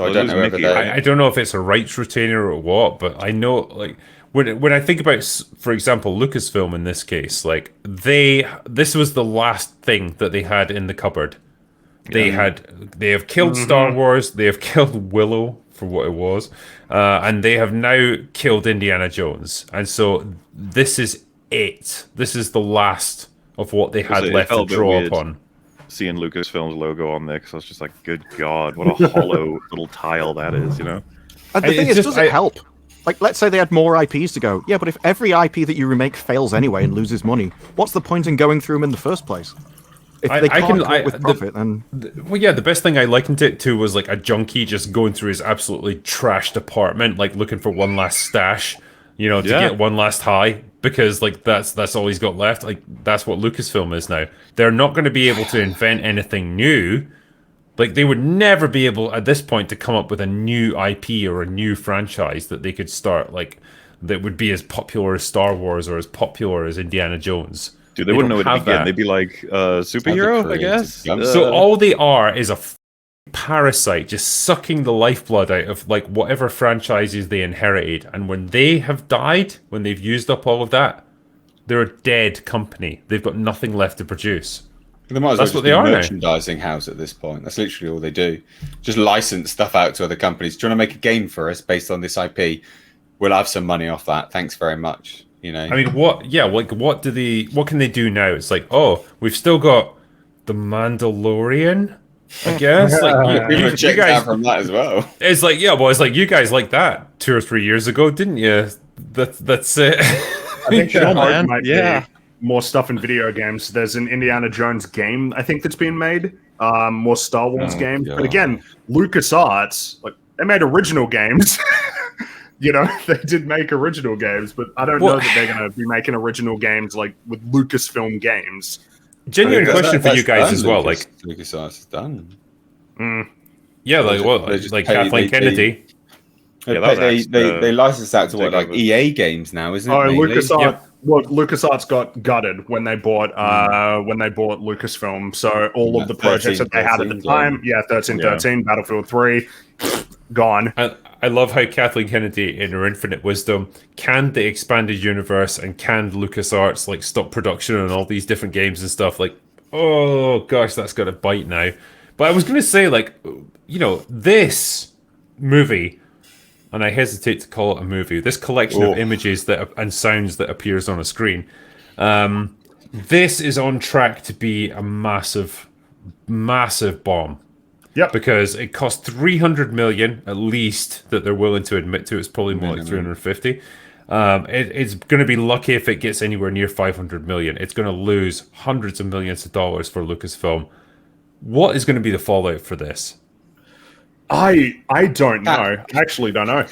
So I don't know whether Mickey, they. right? I don't know if it's a rights retainer or what, but I know like when I think about, for example, Lucasfilm in this case, like this was the last thing that they had in the cupboard. They have killed Star Wars, they have killed Willow for what it was, and they have now killed Indiana Jones, and so this is it. This is the last of what they had It left to felt a bit draw weird upon. seeing Lucasfilm's logo on there, because I was just like, good God, what a hollow little tile that is, you know? And the thing It's is, just- does it help? Like, let's say they had more IPs to go. Yeah, but if every IP that you remake fails anyway and loses money, what's the point in going through them in the first place? If they can't come up with profit, then... Well, yeah, the best thing I likened it to was like a junkie just going through his absolutely trashed apartment, like looking for one last stash, you know, to get one last high, because like that's all he's got left. Like that's what Lucasfilm is now. They're not going to be able to invent anything new. Like they would never be able at this point to come up with a new IP or a new franchise that they could start like that would be as popular as Star Wars or as popular as Indiana Jones. Dude, they wouldn't know don't where to have begin. that. They'd be like, superhero, I guess? So all they are is a parasite just sucking the lifeblood out of like whatever franchises they inherited, and when they have died, when they've used up all of that, they're a dead company. They've got nothing left to produce. They might as well That's just what be they a are now. merchandising house at this point. That's literally all they do. Just license stuff out to other companies. Do you want to make a game for us based on this IP? We'll have some money off that. Thanks very much. You know. I mean, what? Yeah, like what can they do now? It's like, oh, we've still got the Mandalorian, I guess. Like we were you checked guys, out from that as well. it's like, yeah, well, it's like you guys liked that 2 or 3 years ago, didn't you? That's it. I think Sure, Sean man. might Yeah. be more stuff in video games. There's an Indiana Jones game I think that's being made, more Star Wars games. God. But again, LucasArts, like they made original games. You know, they did make original games, but I don't know that they're going to be making original games like with Lucasfilm games. Genuine question for you guys That's as well. done, Like, LucasArts is done. yeah, like what? They just Like pay- Kathleen they- Kennedy. Yeah, that was they X, they license out to what, like takeover. EA games now, isn't it? Oh, mainly? LucasArts. Well, LucasArts got gutted when they bought Lucasfilm. So all of the projects that they had at the 13, time, 13, Battlefield 3, gone. I love how Kathleen Kennedy, in her infinite wisdom, canned the expanded universe and canned LucasArts, like stop production on all these different games and stuff. Like, oh gosh, that's got a bite now. But I was going to say, like, you know, this movie, and I hesitate to call it a movie, this collection of images and sounds that appears on a screen, this is on track to be a massive, massive bomb. Yep. Because it cost 300 million at least that they're willing to admit to. It's probably more like 350. It's going to be lucky if it gets anywhere near 500 million. It's going to lose hundreds of millions of dollars for Lucasfilm. What is going to be the fallout for this? I don't know. I actually don't know.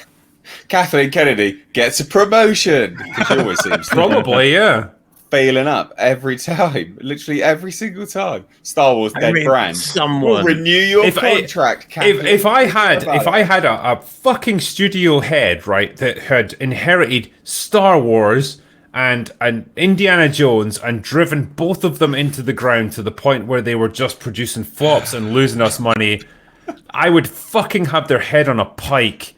Kathleen Kennedy gets a promotion because she always seems to be Probably, yeah. failing up every time, literally every single time. Star Wars dead brand. someone- We'll renew your If I- contract. Kathleen. If I had About it. a fucking studio head, right, that had inherited Star Wars and Indiana Jones and driven both of them into the ground to the point where they were just producing flops and losing us money, I would fucking have their head on a pike.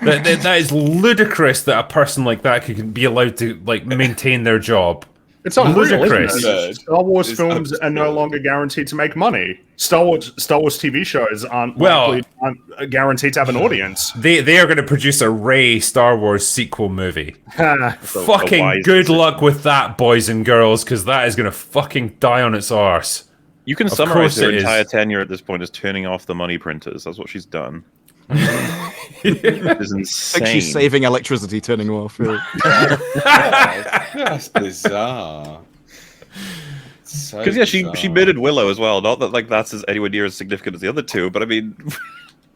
That is ludicrous that a person like that could be allowed to like maintain their job. It's unreal, Ludicrous. isn't it? Star Wars It's films are no absurd. longer guaranteed to make money. Star Wars TV shows aren't Well- aren't guaranteed to have an audience. They are going to produce a Rey Star Wars sequel movie. Fucking wise good decision. luck with that, boys and girls, because that is going to fucking die on its arse. You can Of summarize course her it is. entire tenure at this point as turning off the money printers. That's what she's done. It's I insane. think she's saving electricity turning off. That's bizarre. So Because yeah, she bizarre. murdered Willow as well. Not that like that's as anywhere near as significant as the other two, but I mean,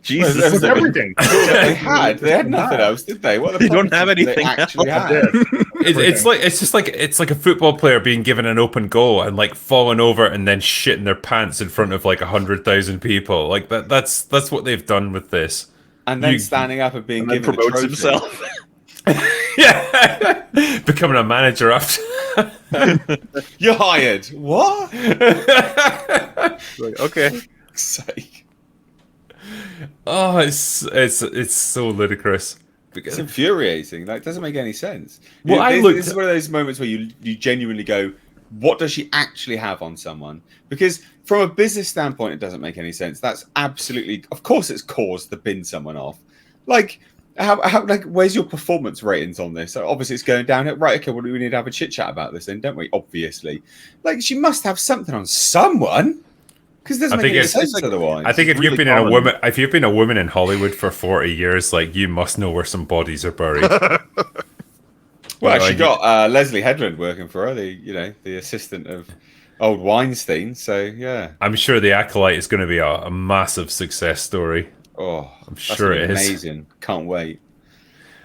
Jesus, With everything. They had nothing else, did they? What the They fuck don't have did they anything actually else. had? It's like a football player being given an open goal and like falling over and then shitting their pants in front of like 100,000 people. Like that's what they've done with this. And then You- standing up and being and then given a promotes trophy. himself. Yeah, becoming a manager after. You're hired. What? Like, okay. For fuck's sake. Oh, it's so ludicrous. It's infuriating. Like, it doesn't make any sense. Well, This is one of those moments where you genuinely go, what does she actually have on someone? Because from a business standpoint, it doesn't make any sense. That's absolutely, of course, it's cause to bin someone off. Like, like, where's your performance ratings on this? So obviously, it's going down. Right? Okay, well, we need to have a chit chat about this, then, don't we? Obviously, like, she must have something on someone. Because it doesn't make any sense otherwise. I think if you've been a woman in Hollywood for 40 years, like, you must know where some bodies are buried. Well, she got Leslie Headland working for her, the assistant of old Weinstein. So yeah, I'm sure The Acolyte is going to be a massive success story. Oh, I'm sure it is amazing. Can't wait.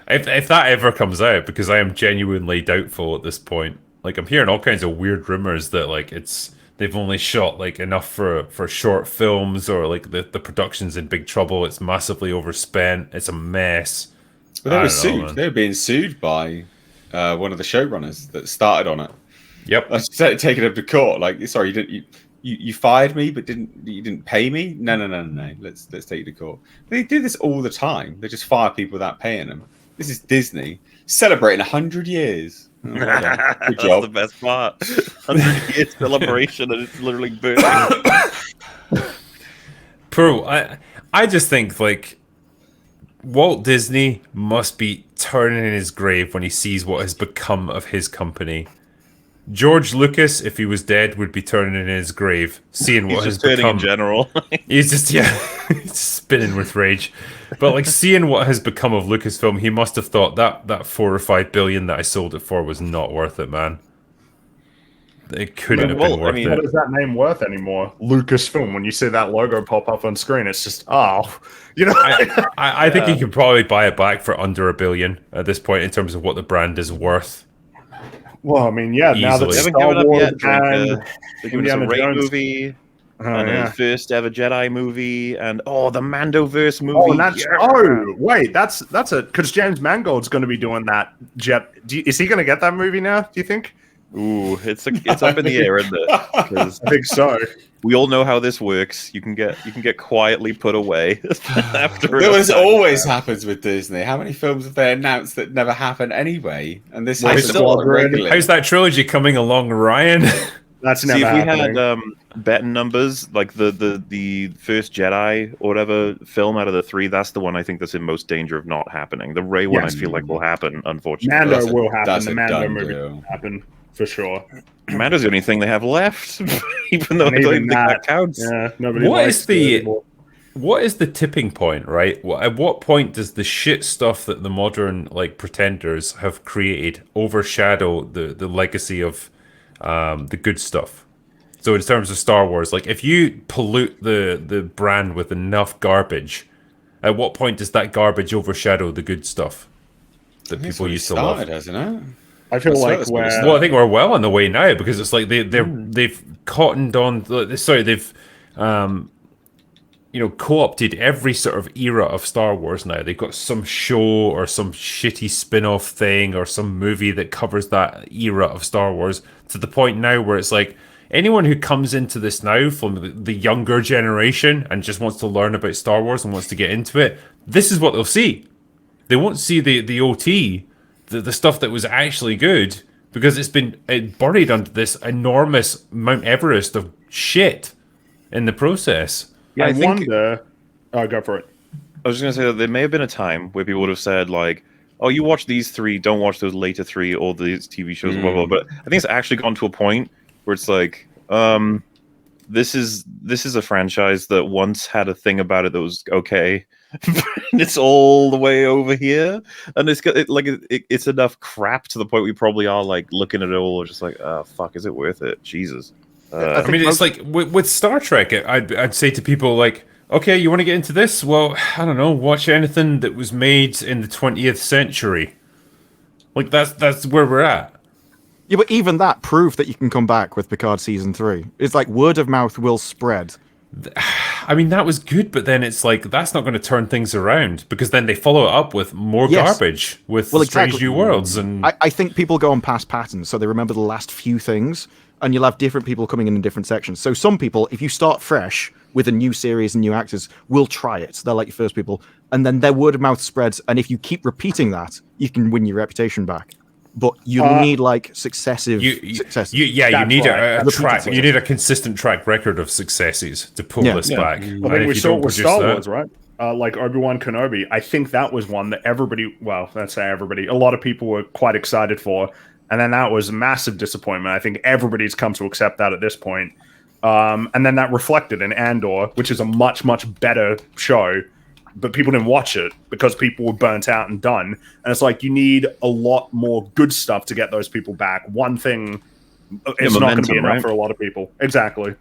If that ever comes out, because I am genuinely doubtful at this point. Like, I'm hearing all kinds of weird rumors that like they've only shot like enough for short films, or like the production's in big trouble. It's massively overspent. It's a mess. But they were sued. They were being sued by one of the showrunners that started on it. Yep. I started taking them to court. Like, sorry, you fired me, but you didn't pay me. No. Let's take you to court. They do this all the time. They just fire people without paying them. This is Disney celebrating 100 years. Oh, well done. Good job. That's the best part. 100 years celebration, and it's literally burning. Bro, I just think like Walt Disney must be turning in his grave when he sees what has become of his company. George Lucas, if he was dead, would be turning in his grave, seeing what has become. In general. He's just he's spinning with rage. But like, seeing what has become of Lucasfilm, he must have thought that 4 or 5 billion that I sold it for was not worth it, man. It couldn't have been worth it. What is that name worth anymore? Lucasfilm. When you see that logo pop up on screen, it's just I think you can probably buy it back for under $1 billion at this point in terms of what the brand is worth. Well, I mean, yeah. Easily. Now that They haven't Star given Wars up yet. and They're giving us a Rey movie, and yeah. the first ever Jedi movie, and the Mandoverse movie. Oh, and wait, that's because James Mangold's going to be doing that. Is he going to get that movie now? Do you think? Ooh, it's up in the air, isn't it? I think so. We all know how this works. You can get quietly put away after. This always happens with Disney. How many films have they announced that never happen anyway? And this happens regularly. How's that trilogy coming along, Ryan? That's never happening. If we had betting numbers, like the first Jedi or whatever film out of the 3, that's the one I think that's in most danger of not happening. The Rey one I feel like will happen, unfortunately. Mando will happen. The Mando movie will happen. For sure. Mando's the only thing they have left, even though I don't think that counts. Yeah, nobody what is the tipping point, right? At what point does the shit stuff that the modern like pretenders have created overshadow the legacy of the good stuff? So in terms of Star Wars, like if you pollute the brand with enough garbage, at what point does that garbage overshadow the good stuff that people used to love? Hasn't it? I feel like I think we're well on the way now, because it's like they've cottoned on. Sorry, they've co-opted every sort of era of Star Wars now. They've got some show or some shitty spin-off thing or some movie that covers that era of Star Wars, to the point now where it's like anyone who comes into this now from the younger generation and just wants to learn about Star Wars and wants to get into it, this is what they'll see. They won't see the OT. The stuff that was actually good, because it's been buried under this enormous Mount Everest of shit in the process. Yeah, I wonder. Oh, go for it. I was just going to say that there may have been a time where people would have said, like, oh, you watch these 3, don't watch those later 3, or these TV shows, blah, blah, blah. But I think it's actually gone to a point where it's like, this is a franchise that once had a thing about it that was okay. It's all the way over here, and it's enough crap to the point we probably are like looking at it all just like, oh fuck, is it worth it? Jesus. I mean, it's like with Star Trek, I'd say to people like, okay, you want to get into this? Well, I don't know, watch anything that was made in the 20th century. Like that's where we're at. Yeah, but even that proved that you can come back with Picard season 3. It's like word of mouth will spread. I mean, that was good, but then it's like that's not going to turn things around, because then they follow it up with more garbage with Strange New Worlds. And I think people go on past patterns, so they remember the last few things, and you'll have different people coming in different sections. So some people, if you start fresh, with a new series and new actors will try it. They're like your first people, and then their word of mouth spreads. And if you keep repeating that, you can win your reputation back. But you need like successive successes. You need a track. You need a consistent track record of successes to pull this back. I think we saw it with Star Wars, right? Like Obi-Wan Kenobi. I think that was one that everybody, well, let's say everybody, a lot of people were quite excited for. And then that was a massive disappointment. I think everybody's come to accept that at this point. And then that reflected in Andor, which is a much, much better show. But people didn't watch it because people were burnt out and done. And it's like, you need a lot more good stuff to get those people back. One thing is not going to be enough for a lot of people. Exactly.